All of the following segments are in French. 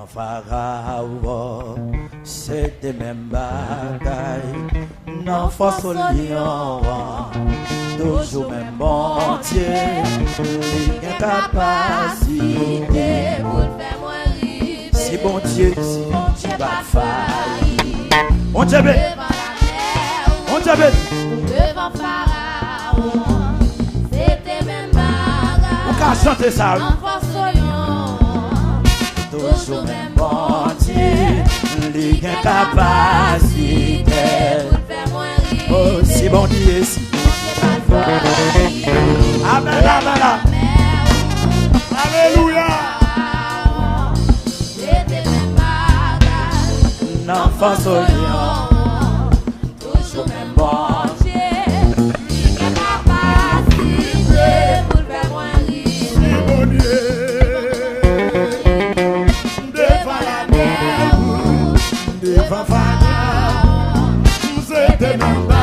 Devant Pharaon, c'était même bagaille. Non, force au lion, toujours même bon Dieu. Il a capacité pour faire moi arriver. Si bon Dieu, va faillir. On Dieu, on Dieu, devant Pharaon, c'était même bagaille. On peut chanter ça. En force au lion, toujours même bon Dieu. Il a capacité pour faire moi arriver. Oh, si bon Dieu, si Amen, amen, alléluia. Non, face au lion, toujours même bon Dieu. Il a capacité pour faire moi arriver. Si bon Dieu, devant la mer, devant Pharaon, nous étions même bas.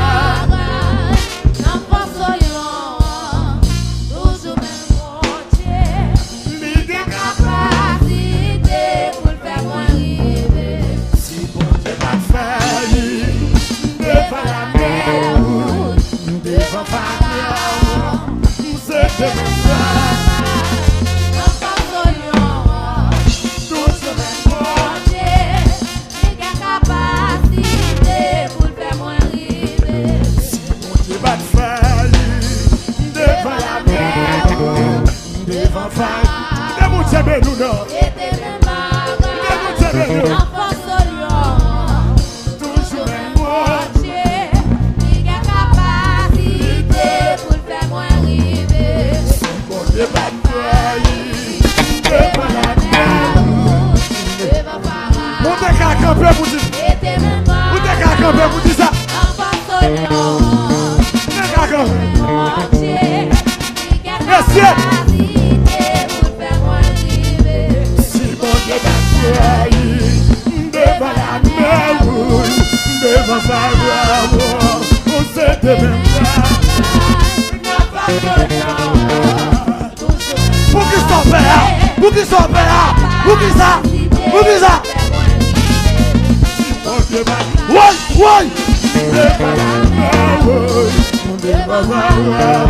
Devant